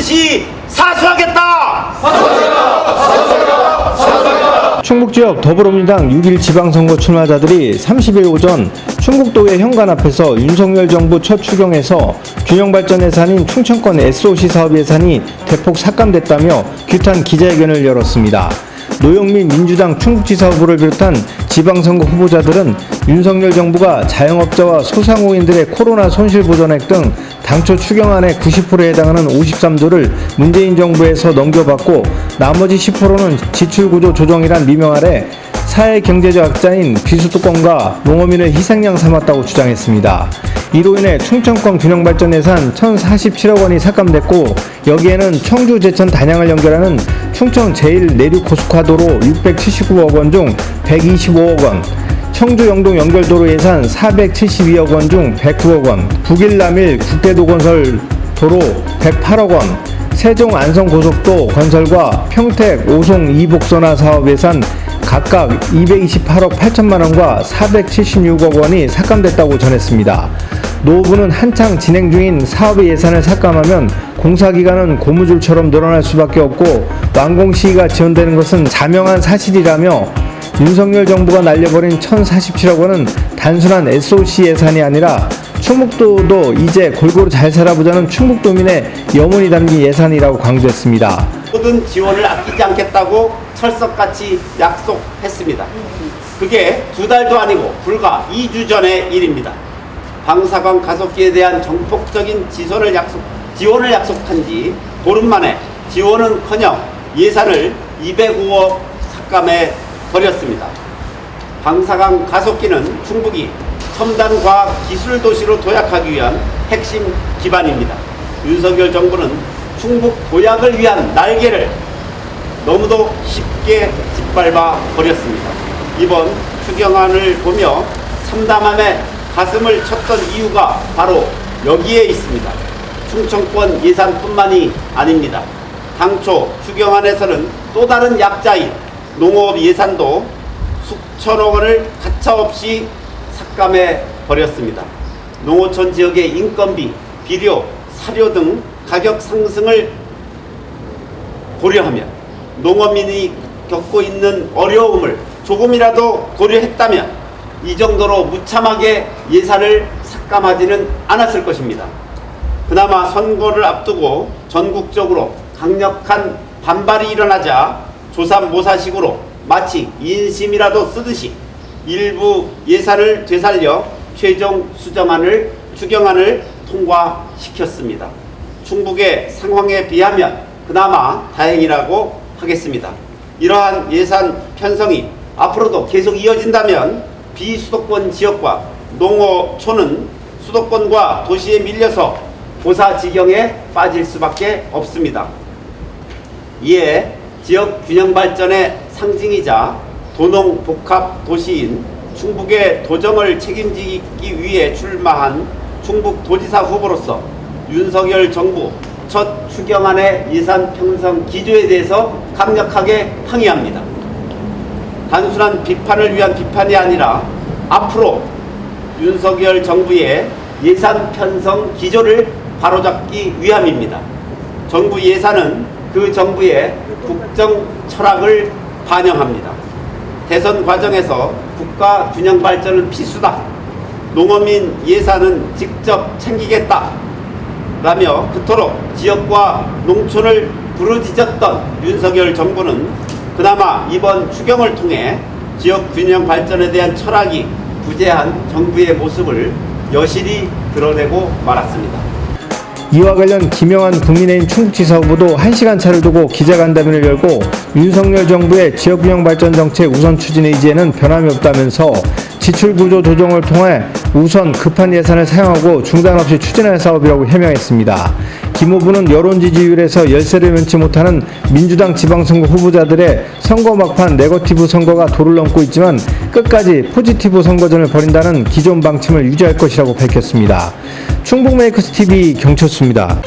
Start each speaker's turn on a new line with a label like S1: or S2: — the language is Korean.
S1: 반드시 사수하겠다.
S2: 충북 지역 더불어민주당 6.1 지방선거 출마자들이 30일 오전 충북도의 현관 앞에서 윤석열 정부 첫 추경에서 균형발전 예산인 충청권 SOC 사업 예산이 대폭 삭감됐다며 규탄 기자회견을 열었습니다. 노영민 민주당 충북지사 후보를 비롯한 지방선거 후보자들은 윤석열 정부가 자영업자와 소상공인들의 코로나 손실보전액 등 당초 추경안의 90%에 해당하는 53조를 문재인 정부에서 넘겨받고 나머지 10%는 지출구조 조정이란 미명 아래 사회 경제적 약자인 비수도권과 농어민을 희생양 삼았다고 주장했습니다. 이로 인해 충청권 균형발전 예산 1,047억 원이 삭감됐고 여기에는 청주 제천 단양을 연결하는 충청 제1내륙 고속화도로 679억 원 중 125억 원, 청주 영동 연결도로 예산 472억 원 중 109억 원, 북일 남일 국대도 건설 도로 108억 원, 세종 안성 고속도 건설과 평택 오송 이복선화 사업 예산 각각 228억 8천만 원과 476억 원이 삭감됐다고 전했습니다. 노후부는 한창 진행 중인 사업의 예산을 삭감하면 공사기간은 고무줄처럼 늘어날 수밖에 없고 완공 시기가 지연되는 것은 자명한 사실이라며 윤석열 정부가 날려버린 1,047억 원은 단순한 SOC 예산이 아니라 충북도도 이제 골고루 잘 살아보자는 충북도민의 염원이 담긴 예산이라고 강조했습니다.
S1: 모든 지원을 아끼지 않겠다고 철석같이 약속했습니다. 그게 2달도 아니고 불과 2주 전의 일입니다. 방사광 가속기에 대한 전폭적인 지원을 약속한 지 보름 만에 지원은커녕 예산을 205억 삭감해 버렸습니다. 방사광 가속기는 충북이 첨단 과학 기술 도시로 도약하기 위한 핵심 기반입니다. 윤석열 정부는 충북 도약을 위한 날개를 너무도 쉽게 짓밟아 버렸습니다. 이번 추경안을 보며 참담함에 가슴을 쳤던 이유가 바로 여기에 있습니다. 충청권 예산뿐만이 아닙니다. 당초 추경안에서는 또 다른 약자인 농업 예산도 수천억 원을 가차없이 삭감해 버렸습니다. 농어촌 지역의 인건비, 비료, 사료 등 가격 상승을 고려하면 농어민이 겪고 있는 어려움을 조금이라도 고려했다면 이 정도로 무참하게 예산을 삭감하지는 않았을 것입니다. 그나마 선거를 앞두고 전국적으로 강력한 반발이 일어나자 조삼모사식으로 마치 인심이라도 쓰듯이 일부 예산을 되살려 최종 추경안을 통과시켰습니다. 충북의 상황에 비하면 그나마 다행이라고 하겠습니다. 이러한 예산 편성이 앞으로도 계속 이어진다면 비수도권 지역과 농어촌은 수도권과 도시에 밀려서 고사지경에 빠질 수밖에 없습니다. 이에 지역 균형 발전의 상징이자 도농 복합 도시인 충북의 도정을 책임지기 위해 출마한 충북도지사 후보로서 윤석열 정부 첫 추경안의 예산 편성 기조에 대해서 강력하게 항의합니다. 단순한 비판을 위한 비판이 아니라 앞으로 윤석열 정부의 예산 편성 기조를 바로잡기 위함입니다. 정부 예산은 그 정부의 국정 철학을 반영합니다. 대선 과정에서 국가 균형 발전은 필수다. 농어민 예산은 직접 챙기겠다. 라며 그토록 지역과 농촌을 부르짖었던 윤석열 정부는 그나마 이번 추경을 통해 지역 균형 발전에 대한 철학이 부재한 정부의 모습을 여실히 드러내고 말았습니다.
S2: 이와 관련 김영환 국민의힘 충북지사 후보도 1시간 차를 두고 기자간담회를 열고 윤석열 정부의 지역균형 발전 정책 우선 추진 의지에는 변함이 없다면서 지출구조 조정을 통해 우선 급한 예산을 사용하고 중단 없이 추진할 사업이라고 해명했습니다. 김 후보는 여론 지지율에서 열세를 면치 못하는 민주당 지방선거 후보자들의 선거 막판 네거티브 선거가 도를 넘고 있지만 끝까지 포지티브 선거전을 벌인다는 기존 방침을 유지할 것이라고 밝혔습니다. 충북메이커스TV 경철수입니다.